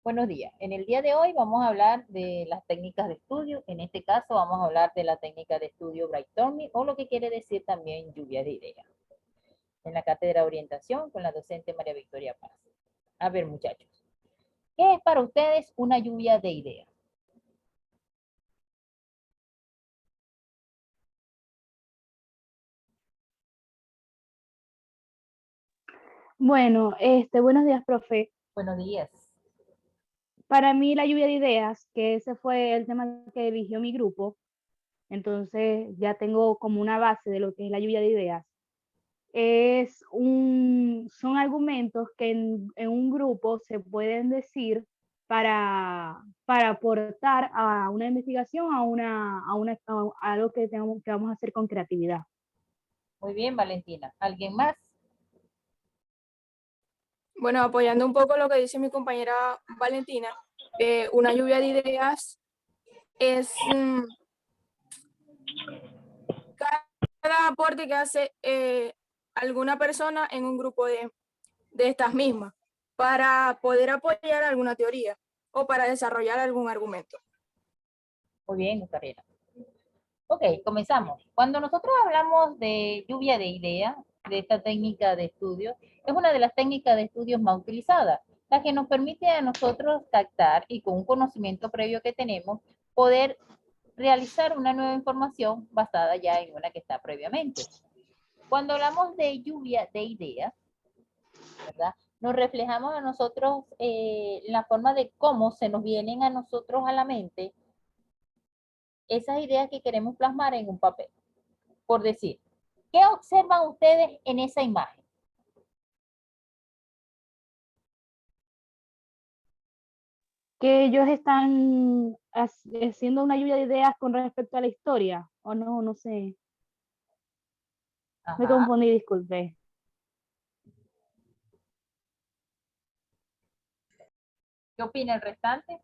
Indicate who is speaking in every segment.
Speaker 1: Buenos días. En el día de hoy vamos a hablar de las técnicas de estudio. En este caso vamos a hablar de la técnica de estudio brainstorming o lo que quiere decir también lluvia de ideas. En la cátedra de orientación con la docente María Victoria Paz. A ver, muchachos, ¿qué es para ustedes una lluvia de ideas?
Speaker 2: Bueno, buenos días, profe.
Speaker 1: Buenos días.
Speaker 2: Para mí la lluvia de ideas, que ese fue el tema que eligió mi grupo, entonces ya tengo como una base de lo que es la lluvia de ideas. Son argumentos que en un grupo se pueden decir para aportar a una investigación, a algo que vamos a hacer con creatividad.
Speaker 1: Muy bien, Valentina. ¿Alguien más?
Speaker 3: Bueno, apoyando un poco lo que dice mi compañera Valentina, una lluvia de ideas es cada aporte que hace alguna persona en un grupo de estas mismas para poder apoyar alguna teoría o para desarrollar algún argumento.
Speaker 1: Muy bien, Karina. Ok, comenzamos. Cuando nosotros hablamos de lluvia de ideas, de esta técnica de estudio, es una de las técnicas de estudios más utilizadas, la que nos permite a nosotros captar y con un conocimiento previo que tenemos, poder realizar una nueva información basada ya en una que está previamente. Cuando hablamos de lluvia de ideas, ¿verdad? Nos reflejamos a nosotros la forma de cómo se nos vienen a nosotros a la mente esas ideas que queremos plasmar en un papel. Por decir, ¿qué observan ustedes en esa imagen?
Speaker 2: Que ellos están haciendo una lluvia de ideas con respecto a la historia, o no, no sé. Me
Speaker 1: Ajá.
Speaker 2: confundí, disculpe.
Speaker 1: ¿Qué opina el restante?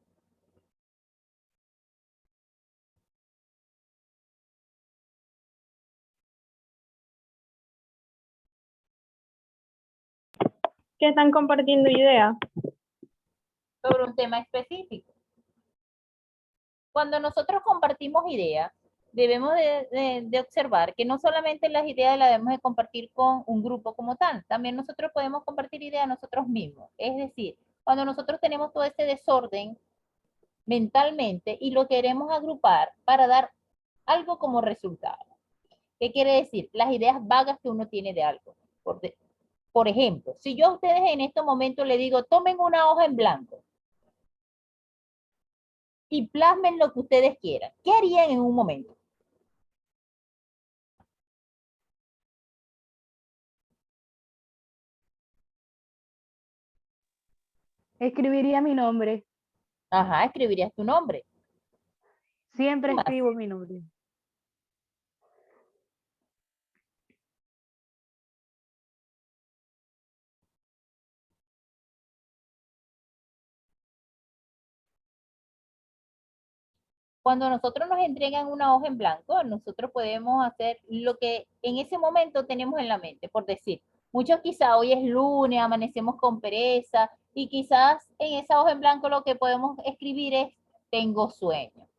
Speaker 4: Que están compartiendo ideas.
Speaker 1: Sobre un tema específico. Cuando nosotros compartimos ideas, debemos de observar que no solamente las ideas las debemos de compartir con un grupo como tal, también nosotros podemos compartir ideas nosotros mismos. Es decir, cuando nosotros tenemos todo ese desorden mentalmente y lo queremos agrupar para dar algo como resultado. ¿Qué quiere decir? Las ideas vagas que uno tiene de algo. Por ejemplo, si yo a ustedes en este momento les digo, tomen una hoja en blanco y plasmen lo que ustedes quieran, ¿qué harían en un momento?
Speaker 2: Escribiría mi nombre.
Speaker 1: Ajá, escribirías tu nombre.
Speaker 2: Siempre
Speaker 1: ¿Qué más?
Speaker 2: escribo mi nombre.
Speaker 1: Cuando nosotros nos entregan una hoja en blanco, nosotros podemos hacer lo que en ese momento tenemos en la mente. Por decir, muchos quizá hoy es lunes, amanecemos con pereza y quizás en esa hoja en blanco lo que podemos escribir es tengo sueño,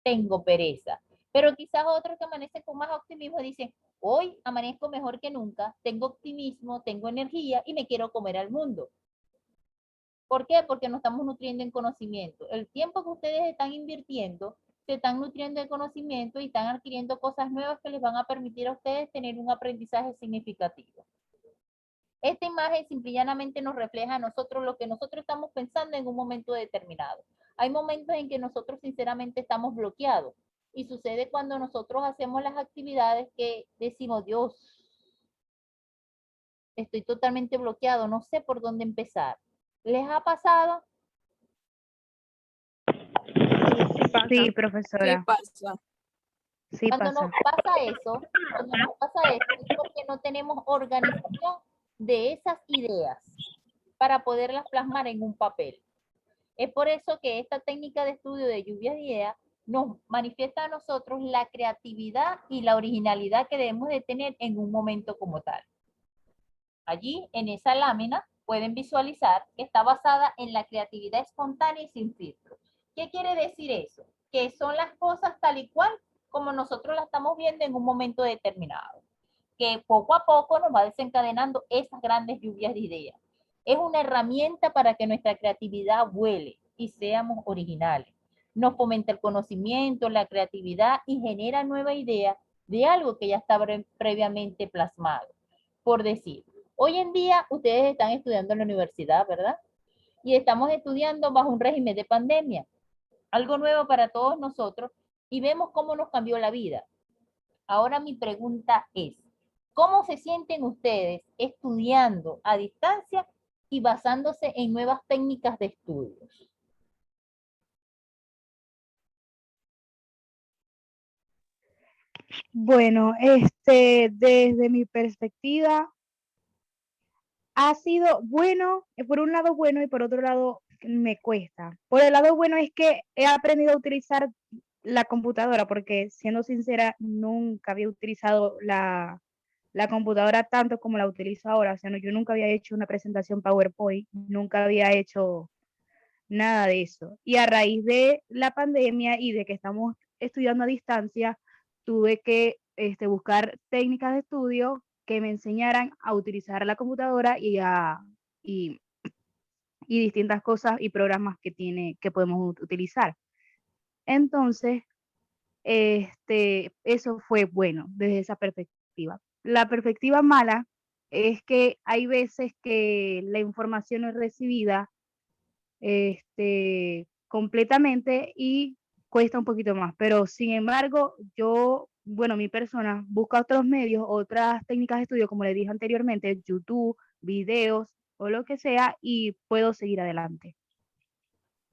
Speaker 1: tengo pereza. Pero quizás otros que amanecen con más optimismo dicen, hoy amanezco mejor que nunca, tengo optimismo, tengo energía y me quiero comer al mundo. ¿Por qué? Porque nos estamos nutriendo en conocimiento. El tiempo que ustedes están invirtiendo, se están nutriendo en conocimiento y están adquiriendo cosas nuevas que les van a permitir a ustedes tener un aprendizaje significativo. Esta imagen simple y llanamente nos refleja a nosotros lo que nosotros estamos pensando en un momento determinado. Hay momentos en que nosotros sinceramente estamos bloqueados y sucede cuando nosotros hacemos las actividades que decimos, Dios, estoy totalmente bloqueado, no sé por dónde empezar. ¿Les ha pasado?
Speaker 2: Sí,
Speaker 3: Sí
Speaker 2: profesora.
Speaker 3: pasa.
Speaker 2: Sí
Speaker 1: Cuando
Speaker 2: pasa.
Speaker 1: nos pasa eso, es porque no tenemos organización de esas ideas para poderlas plasmar en un papel. Es por eso que esta técnica de estudio de lluvia de ideas nos manifiesta a nosotros la creatividad y la originalidad que debemos de tener en un momento como tal. Allí, en esa lámina, pueden visualizar que está basada en la creatividad espontánea y sin filtro. ¿Qué quiere decir eso? Que son las cosas tal y cual como nosotros las estamos viendo en un momento determinado, que poco a poco nos va desencadenando esas grandes lluvias de ideas. Es una herramienta para que nuestra creatividad vuele y seamos originales. Nos fomenta el conocimiento, la creatividad y genera nueva idea de algo que ya estaba previamente plasmado. Por decir, hoy en día ustedes están estudiando en la universidad, ¿verdad? Y estamos estudiando bajo un régimen de pandemia, algo nuevo para todos nosotros, y vemos cómo nos cambió la vida. Ahora mi pregunta es, ¿cómo se sienten ustedes estudiando a distancia y basándose en nuevas técnicas de estudios?
Speaker 2: Bueno, desde mi perspectiva, ha sido bueno, por un lado bueno y por otro lado me cuesta. Por el lado bueno es que he aprendido a utilizar la computadora, porque siendo sincera, nunca había utilizado la computadora tanto como la utilizo ahora. O sea, no, yo nunca había hecho una presentación PowerPoint, nunca había hecho nada de eso. Y a raíz de la pandemia y de que estamos estudiando a distancia, tuve que buscar técnicas de estudio que me enseñaran a utilizar la computadora y, y distintas cosas y programas que podemos utilizar. Entonces, eso fue bueno desde esa perspectiva. La perspectiva mala es que hay veces que la información no es recibida completamente y cuesta un poquito más. Pero sin embargo, bueno, mi persona busca otros medios, otras técnicas de estudio, como le dije anteriormente, YouTube, videos o lo que sea, y puedo seguir adelante.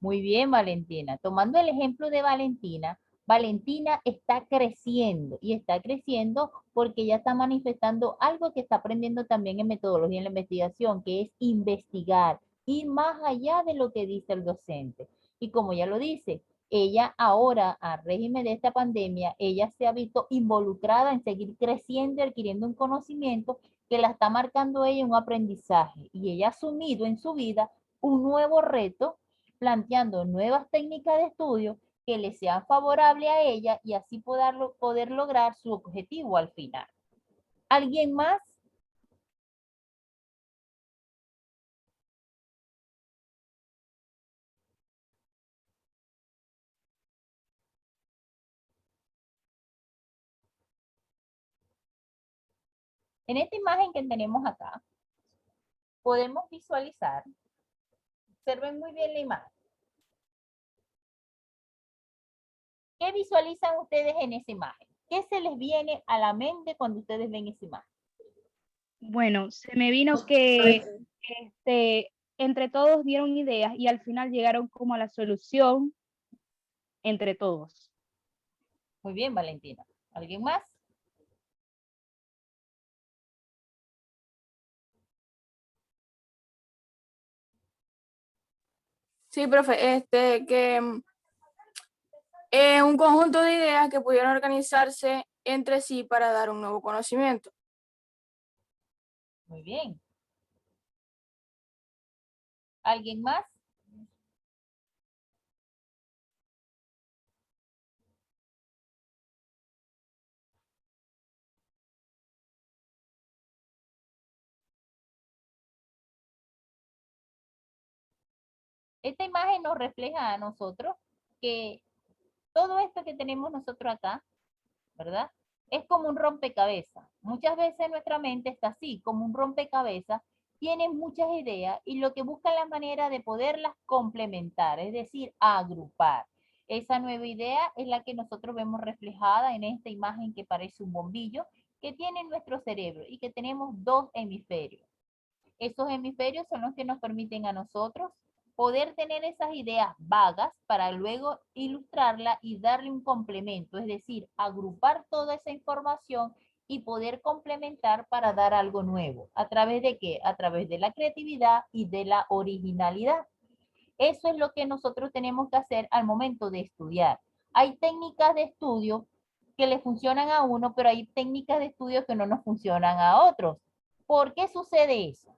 Speaker 1: Muy bien, Valentina. Tomando el ejemplo de Valentina, Valentina está creciendo y está creciendo porque ella está manifestando algo que está aprendiendo también en metodología en la investigación, que es investigar, ir más allá de lo que dice el docente. Y como ya lo dice, ella ahora, a régimen de esta pandemia, ella se ha visto involucrada en seguir creciendo y adquiriendo un conocimiento que la está marcando ella un aprendizaje. Y ella ha asumido en su vida un nuevo reto planteando nuevas técnicas de estudio que le sean favorables a ella y así poder lograr su objetivo al final. ¿Alguien más? En esta imagen que tenemos acá, podemos visualizar, observen muy bien la imagen. ¿Qué visualizan ustedes en esa imagen? ¿Qué se les viene a la mente cuando ustedes ven esa imagen?
Speaker 2: Bueno, se me vino que entre todos dieron ideas y al final llegaron como a la solución entre todos.
Speaker 1: Muy bien, Valentina. ¿Alguien más?
Speaker 3: Sí, profe, que un conjunto de ideas que pudieron organizarse entre sí para dar un nuevo conocimiento.
Speaker 1: Muy bien. ¿Alguien más? Esta imagen nos refleja a nosotros que todo esto que tenemos nosotros acá, ¿verdad? Es como un rompecabezas. Muchas veces nuestra mente está así, como un rompecabezas, tiene muchas ideas y lo que busca es la manera de poderlas complementar, es decir, agrupar. Esa nueva idea es la que nosotros vemos reflejada en esta imagen que parece un bombillo que tiene nuestro cerebro y que tenemos dos hemisferios. Esos hemisferios son los que nos permiten a nosotros poder tener esas ideas vagas para luego ilustrarla y darle un complemento, es decir, agrupar toda esa información y poder complementar para dar algo nuevo. ¿A través de qué? A través de la creatividad y de la originalidad. Eso es lo que nosotros tenemos que hacer al momento de estudiar. Hay técnicas de estudio que le funcionan a uno, pero hay técnicas de estudio que no nos funcionan a otros. ¿Por qué sucede eso?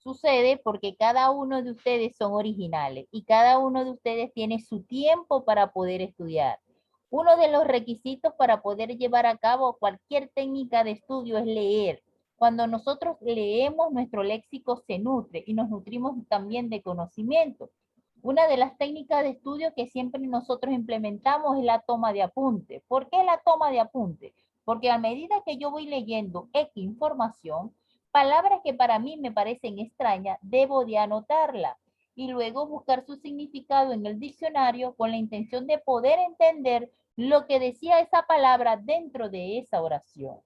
Speaker 1: Sucede porque cada uno de ustedes son originales y cada uno de ustedes tiene su tiempo para poder estudiar. Uno de los requisitos para poder llevar a cabo cualquier técnica de estudio es leer. Cuando nosotros leemos, nuestro léxico se nutre y nos nutrimos también de conocimiento. Una de las técnicas de estudio que siempre nosotros implementamos es la toma de apunte. ¿Por qué la toma de apunte? Porque a medida que yo voy leyendo X información, palabras que para mí me parecen extrañas, debo de anotarla y luego buscar su significado en el diccionario con la intención de poder entender lo que decía esa palabra dentro de esa oración.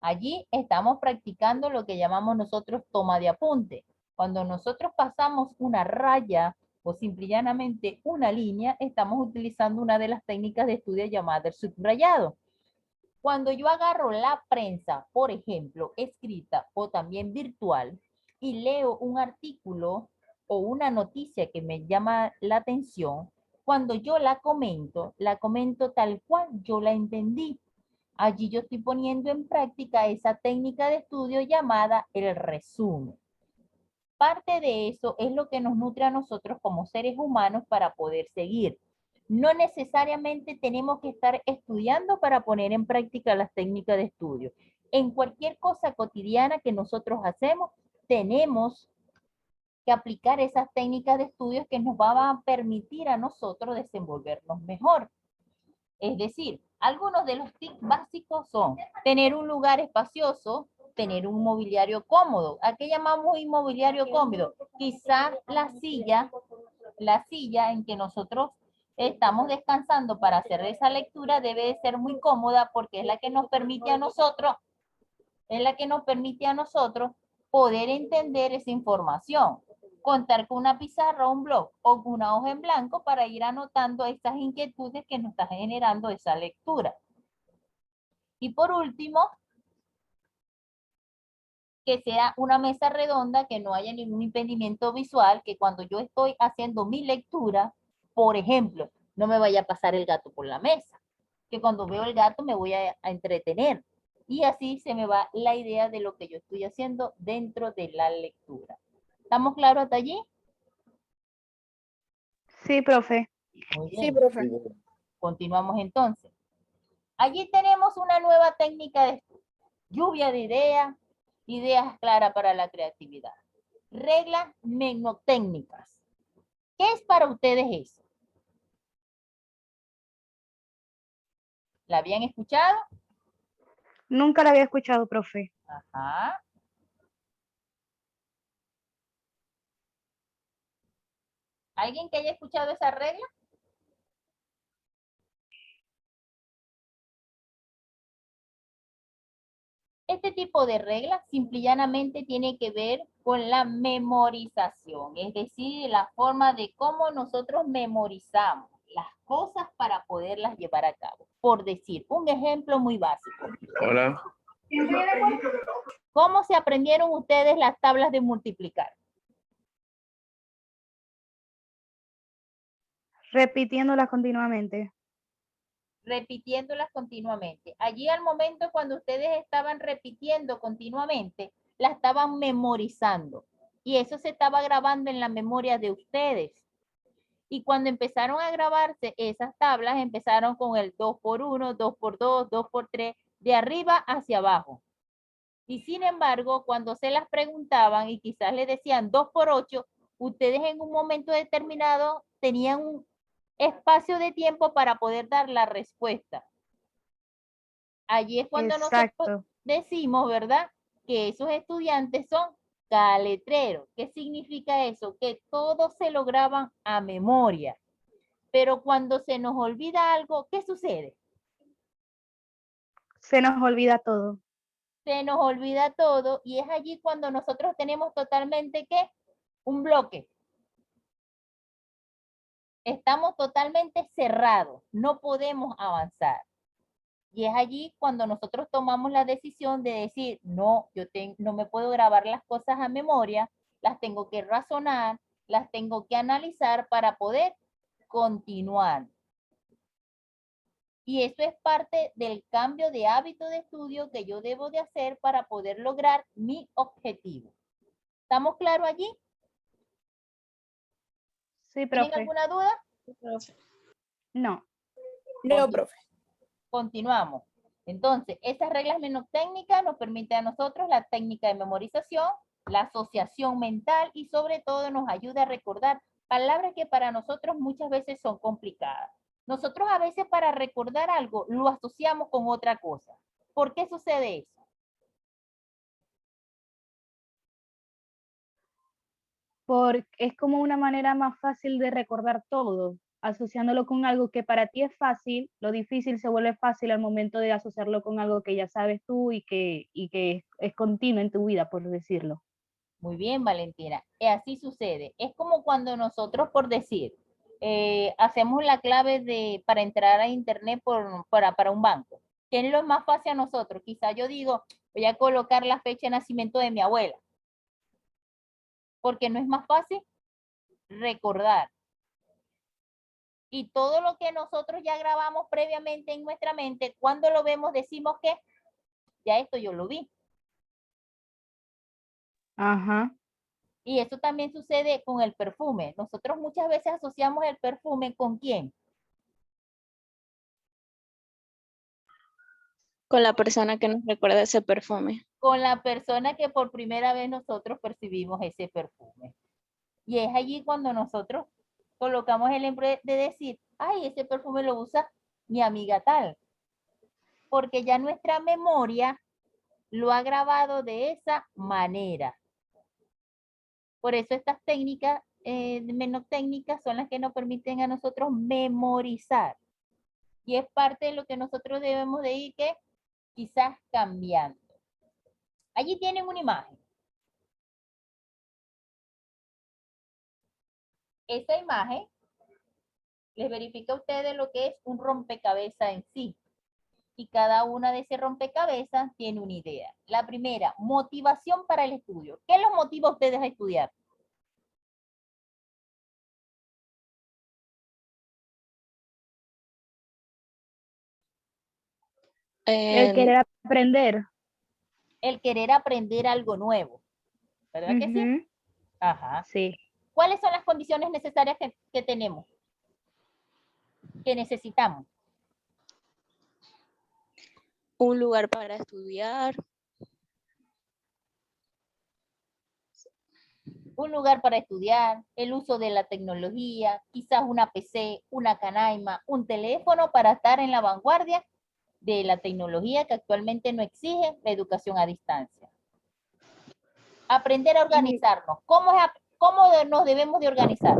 Speaker 1: Allí estamos practicando lo que llamamos nosotros toma de apunte. Cuando nosotros pasamos una raya o simple y llanamente una línea, estamos utilizando una de las técnicas de estudio llamada el subrayado. Cuando yo agarro la prensa, por ejemplo, escrita o también virtual, y leo un artículo o una noticia que me llama la atención, cuando yo la comento tal cual yo la entendí. Allí yo estoy poniendo en práctica esa técnica de estudio llamada el resumen. Parte de eso es lo que nos nutre a nosotros como seres humanos para poder seguir. No necesariamente tenemos que estar estudiando para poner en práctica las técnicas de estudio. En cualquier cosa cotidiana que nosotros hacemos, tenemos que aplicar esas técnicas de estudios que nos van a permitir a nosotros desenvolvernos mejor. Es decir, algunos de los tips básicos son tener un lugar espacioso, tener un mobiliario cómodo. ¿A qué llamamos inmobiliario cómodo? Quizás la silla en que nosotros estamos descansando para hacer esa lectura debe de ser muy cómoda porque es la que nos permite a nosotros, poder entender esa información. Contar con una pizarra, un blog o una hoja en blanco para ir anotando estas inquietudes que nos está generando esa lectura. Y por último, que sea una mesa redonda, que no haya ningún impedimento visual, que cuando yo estoy haciendo mi lectura, por ejemplo, no me vaya a pasar el gato por la mesa, que cuando veo el gato me voy a entretener. Y así se me va la idea de lo que yo estoy haciendo dentro de la lectura. ¿Estamos claros hasta allí?
Speaker 2: Sí, profe.
Speaker 1: Muy bien.
Speaker 3: Sí, profe.
Speaker 1: Continuamos entonces. Allí tenemos una nueva técnica de lluvia de ideas, ideas claras para la creatividad. Reglas mnemotécnicas. ¿Qué es para ustedes eso? ¿La habían escuchado?
Speaker 2: Nunca la había escuchado, profe.
Speaker 1: Ajá. ¿Alguien que haya escuchado esa regla? Este tipo de reglas simple y llanamente tiene que ver con la memorización, es decir, la forma de cómo nosotros memorizamos las cosas para poderlas llevar a cabo. Por decir, un ejemplo muy básico.
Speaker 5: Hola.
Speaker 1: ¿Cómo se aprendieron ustedes las tablas de multiplicar?
Speaker 2: Repitiéndolas continuamente.
Speaker 1: Repitiéndolas continuamente. Allí al momento cuando ustedes estaban repitiendo continuamente, la estaban memorizando. Y eso se estaba grabando en la memoria de ustedes. Y cuando empezaron a grabarse esas tablas, empezaron con el 2 por 1, 2 por 2, 2 por 3, de arriba hacia abajo. Y sin embargo, cuando se las preguntaban y quizás le decían 2 por 8, ustedes en un momento determinado tenían un espacio de tiempo para poder dar la respuesta. Allí es cuando nosotros decimos, ¿verdad? Que esos estudiantes son caletreros. ¿Qué significa eso? Que todos se lo graban a memoria. Pero cuando se nos olvida algo, ¿qué sucede?
Speaker 2: Se nos olvida todo.
Speaker 1: Se nos olvida todo y es allí cuando nosotros tenemos totalmente, ¿qué? Un bloque. Estamos totalmente cerrados, no podemos avanzar. Y es allí cuando nosotros tomamos la decisión de decir, no, no me puedo grabar las cosas a memoria, las tengo que razonar, las tengo que analizar para poder continuar. Y eso es parte del cambio de hábito de estudio que yo debo de hacer para poder lograr mi objetivo. ¿Estamos claros allí?
Speaker 2: Sí,
Speaker 1: ¿Tienen
Speaker 2: profe.
Speaker 1: alguna duda?
Speaker 2: No.
Speaker 3: No, profe.
Speaker 1: Continuamos. Entonces, esas reglas mnemotécnicas nos permiten a nosotros la técnica de memorización, la asociación mental y sobre todo nos ayuda a recordar palabras que para nosotros muchas veces son complicadas. Nosotros a veces para recordar algo lo asociamos con otra cosa. ¿Por qué sucede eso?
Speaker 2: Porque es como una manera más fácil de recordar todo, asociándolo con algo que para ti es fácil, lo difícil se vuelve fácil al momento de asociarlo con algo que ya sabes tú y que es continuo en tu vida, por decirlo.
Speaker 1: Muy bien, Valentina. Así sucede. Es como cuando nosotros, por decir, hacemos la clave para entrar a internet para un banco. ¿Qué es lo más fácil a nosotros? Quizá yo digo, voy a colocar la fecha de nacimiento de mi abuela. Porque no es más fácil recordar. Y todo lo que nosotros ya grabamos previamente en nuestra mente, cuando lo vemos decimos que ya esto yo lo vi.
Speaker 2: Ajá.
Speaker 1: Y eso también sucede con el perfume. Nosotros muchas veces asociamos el perfume ¿con quién?
Speaker 5: Con la persona que nos recuerda ese perfume.
Speaker 1: Con la persona que por primera vez nosotros percibimos ese perfume. Y es allí cuando nosotros colocamos el ejemplo de decir, ay, ese perfume lo usa mi amiga tal. Porque ya nuestra memoria lo ha grabado de esa manera. Por eso estas técnicas, mnemotécnicas, son las que nos permiten a nosotros memorizar. Y es parte de lo que nosotros debemos de ir que quizás cambiando. Allí tienen una imagen. Esa imagen les verifica a ustedes lo que es un rompecabezas en sí. Y cada una de ese rompecabezas tiene una idea. La primera, motivación para el estudio. ¿Qué los motiva a ustedes a estudiar?
Speaker 2: El querer aprender.
Speaker 1: El querer aprender algo nuevo. ¿Verdad que sí?
Speaker 2: Ujú.
Speaker 1: Ajá.
Speaker 2: Sí.
Speaker 1: ¿Cuáles son las condiciones necesarias que tenemos? Que necesitamos.
Speaker 5: Un lugar para estudiar.
Speaker 1: Un lugar para estudiar, el uso de la tecnología, quizás una PC, una canaima, un teléfono para estar en la vanguardia de la tecnología que actualmente no exige la educación a distancia. Aprender a organizarnos. ¿Cómo nos debemos de organizar?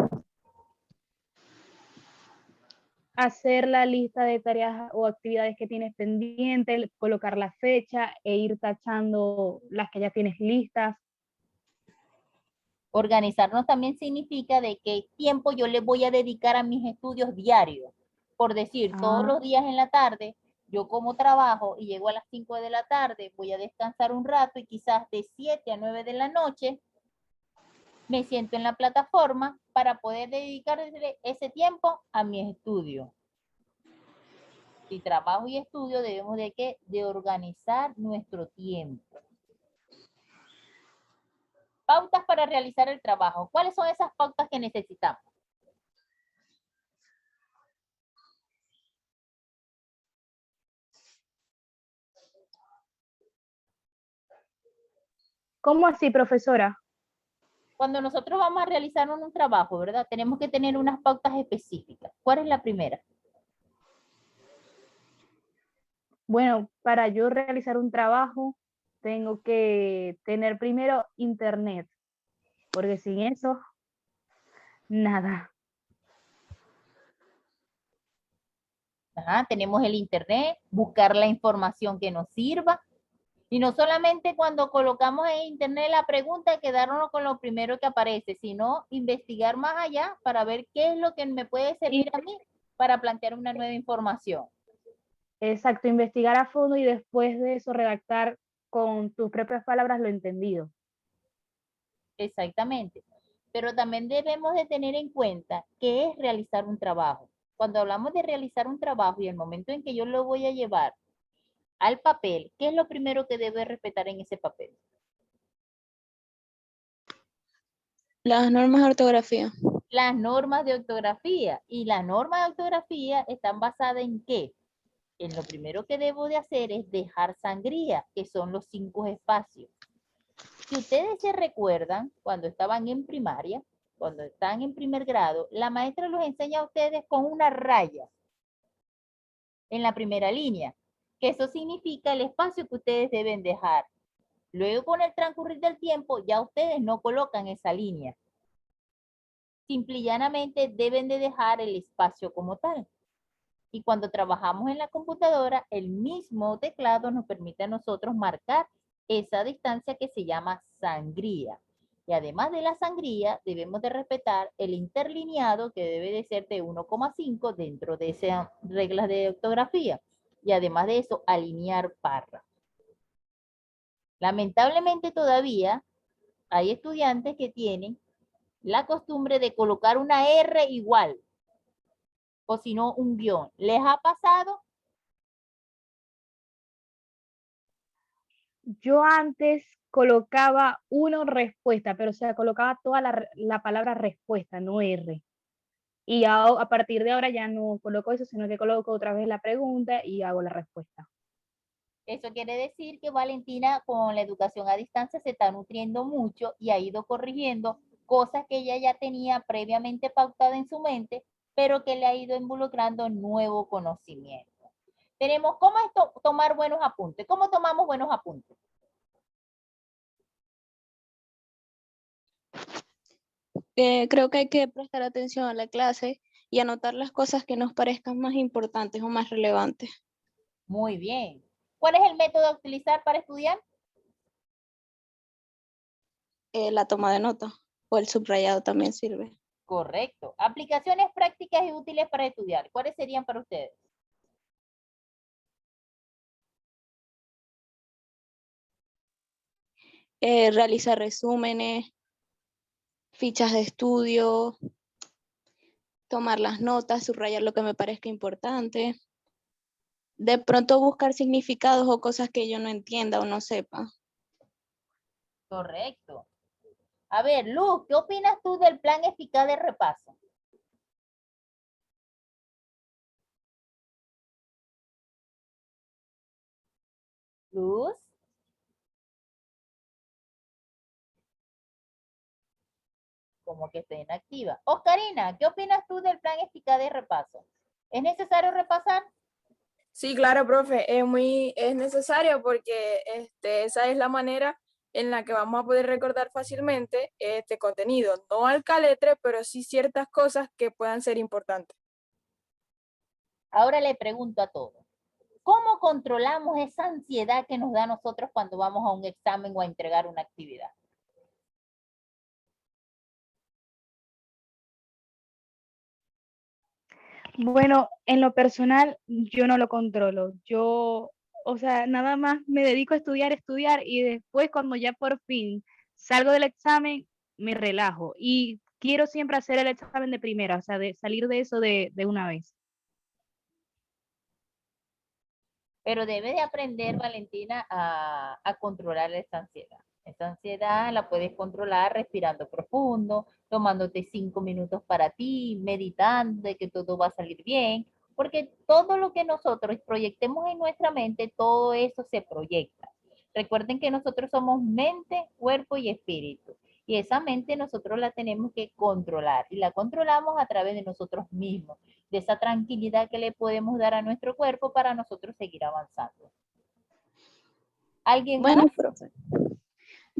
Speaker 2: Hacer la lista de tareas o actividades que tienes pendientes, colocar la fecha e ir tachando las que ya tienes listas.
Speaker 1: Organizarnos también significa de qué tiempo yo le voy a dedicar a mis estudios diarios. Por decir, todos los días en la tarde, yo como trabajo y llego a las 5 de la tarde, voy a descansar un rato y quizás de 7 a 9 de la noche me siento en la plataforma para poder dedicar ese tiempo a mis estudios. Si trabajo y estudio, debemos de ¿qué? De organizar nuestro tiempo. Pautas para realizar el trabajo. ¿Cuáles son esas pautas que necesitamos?
Speaker 2: ¿Cómo así, profesora?
Speaker 1: Cuando nosotros vamos a realizar un trabajo, ¿verdad? Tenemos que tener unas pautas específicas. ¿Cuál es la primera?
Speaker 2: Bueno, para yo realizar un trabajo, tengo que tener primero internet, porque sin eso, nada.
Speaker 1: Ajá, tenemos el internet, buscar la información que nos sirva. Y no solamente cuando colocamos en internet la pregunta, quedarnos con lo primero que aparece, sino investigar más allá para ver qué es lo que me puede servir a mí para plantear una nueva información.
Speaker 2: Exacto, investigar a fondo y después de eso redactar con tus propias palabras lo entendido.
Speaker 1: Exactamente. Pero también debemos de tener en cuenta qué es realizar un trabajo. Cuando hablamos de realizar un trabajo y el momento en que yo lo voy a llevar al papel, ¿qué es lo primero que debe respetar en ese papel?
Speaker 5: Las normas de ortografía.
Speaker 1: Las normas de ortografía. Y las normas de ortografía están basadas en qué? En lo primero que debo de hacer es dejar sangría, que son los 5 espacios. Si ustedes se recuerdan, cuando estaban en primaria, cuando están en primer grado, la maestra los enseña a ustedes con una raya en la primera línea, que eso significa el espacio que ustedes deben dejar. Luego, con el transcurrir del tiempo, ya ustedes no colocan esa línea. Simple y llanamente deben de dejar el espacio como tal. Y cuando trabajamos en la computadora, el mismo teclado nos permite a nosotros marcar esa distancia que se llama sangría. Y además de la sangría, debemos de respetar el interlineado que debe de ser de 1,5 dentro de esas reglas de ortografía. Y además de eso, alinear párrafos. Lamentablemente todavía hay estudiantes que tienen la costumbre de colocar una R igual, o si no, un guión. ¿Les ha pasado?
Speaker 2: Yo antes colocaba uno respuesta, pero o sea, colocaba toda la palabra respuesta, no R. Y a partir de ahora ya no coloco eso, sino que coloco otra vez la pregunta y hago la respuesta.
Speaker 1: Eso quiere decir que Valentina con la educación a distancia se está nutriendo mucho y ha ido corrigiendo cosas que ella ya tenía previamente pautada en su mente, pero que le ha ido involucrando nuevo conocimiento. Tenemos cómo tomar buenos apuntes. ¿Cómo tomamos buenos apuntes?
Speaker 5: Creo que hay que prestar atención a la clase y anotar las cosas que nos parezcan más importantes o más relevantes.
Speaker 1: Muy bien. ¿Cuál es el método a utilizar para estudiar?
Speaker 5: La toma de nota o el subrayado también sirve.
Speaker 1: Correcto. Aplicaciones prácticas y útiles para estudiar. ¿Cuáles serían para ustedes?
Speaker 5: Realizar resúmenes, fichas de estudio, tomar las notas, subrayar lo que me parezca importante. De pronto buscar significados o cosas que yo no entienda o no sepa.
Speaker 1: Correcto. A ver, Luz, ¿qué opinas tú del plan eficaz de repaso? Luz. Como que está inactiva. Oscarina, ¿qué opinas tú del plan eficaz de repaso? ¿Es necesario repasar?
Speaker 3: Sí, claro, profe, es necesario porque esa es la manera en la que vamos a poder recordar fácilmente este contenido, no al caletre, pero sí ciertas cosas que puedan ser importantes.
Speaker 1: Ahora le pregunto a todos, ¿cómo controlamos esa ansiedad que nos da a nosotros cuando vamos a un examen o a entregar una actividad?
Speaker 2: Bueno, en lo personal, yo no lo controlo. Yo, o sea, nada más me dedico a estudiar y después cuando ya por fin salgo del examen, me relajo y quiero siempre hacer el examen de primera, o sea, de salir de eso de una vez.
Speaker 1: Pero debe de aprender, Valentina, a controlar esa ansiedad. Esa ansiedad la puedes controlar respirando profundo, tomándote 5 minutos para ti, meditando de que todo va a salir bien, porque todo lo que nosotros proyectemos en nuestra mente, todo eso se proyecta. Recuerden que nosotros somos mente, cuerpo y espíritu. Y esa mente nosotros la tenemos que controlar y la controlamos a través de nosotros mismos, de esa tranquilidad que le podemos dar a nuestro cuerpo para nosotros seguir avanzando. ¿Alguien
Speaker 5: Bueno,
Speaker 1: más?
Speaker 5: profe,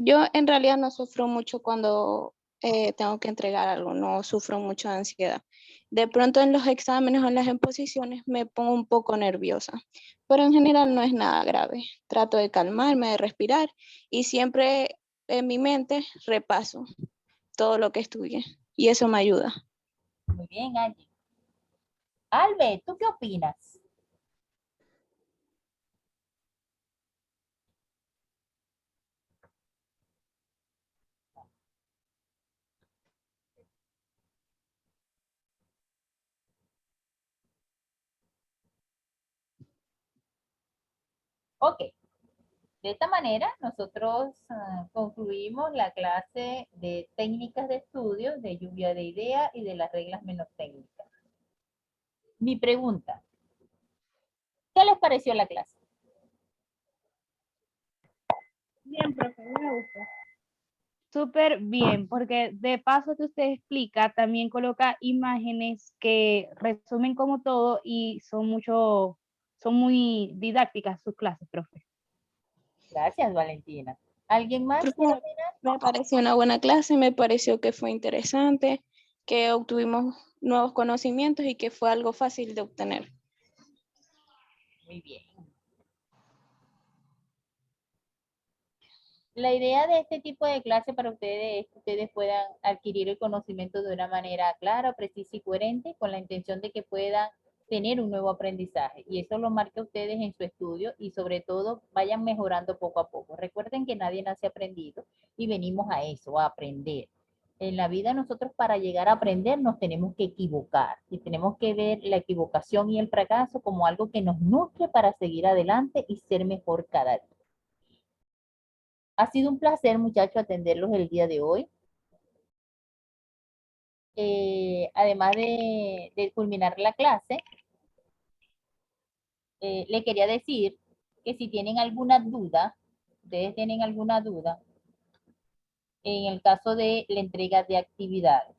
Speaker 5: yo en realidad no sufro mucho cuando tengo que entregar algo, no sufro mucho de ansiedad. De pronto en los exámenes o en las exposiciones me pongo un poco nerviosa, pero en general no es nada grave. Trato de calmarme, de respirar y siempre en mi mente repaso todo lo que estudié y eso me ayuda.
Speaker 1: Muy bien, Angie. Albe, ¿tú qué opinas? Ok. De esta manera, nosotros concluimos la clase de técnicas de estudio, de lluvia de ideas y de las reglas mnemotécnicas. Mi pregunta, ¿qué les pareció la clase?
Speaker 4: Bien, profe, me gusta.
Speaker 2: Súper bien, porque de paso que usted explica, también coloca imágenes que resumen como todo y son muy didácticas sus clases, profe.
Speaker 1: Gracias, Valentina. ¿Alguien más
Speaker 5: Profe,
Speaker 1: quiere opinar?
Speaker 5: me pareció una buena clase, me pareció que fue interesante, que obtuvimos nuevos conocimientos y que fue algo fácil de obtener.
Speaker 1: Muy bien. La idea de este tipo de clase para ustedes es que ustedes puedan adquirir el conocimiento de una manera clara, precisa y coherente con la intención de que puedan tener un nuevo aprendizaje. Y eso lo marca ustedes en su estudio y sobre todo vayan mejorando poco a poco. Recuerden que nadie nace aprendido y venimos a eso, a aprender. En la vida nosotros para llegar a aprender nos tenemos que equivocar y tenemos que ver la equivocación y el fracaso como algo que nos nutre para seguir adelante y ser mejor cada día. Ha sido un placer, muchachos, atenderlos el día de hoy. Además de culminar la clase, le quería decir que si tienen alguna duda, ustedes tienen alguna duda, en el caso de la entrega de actividades,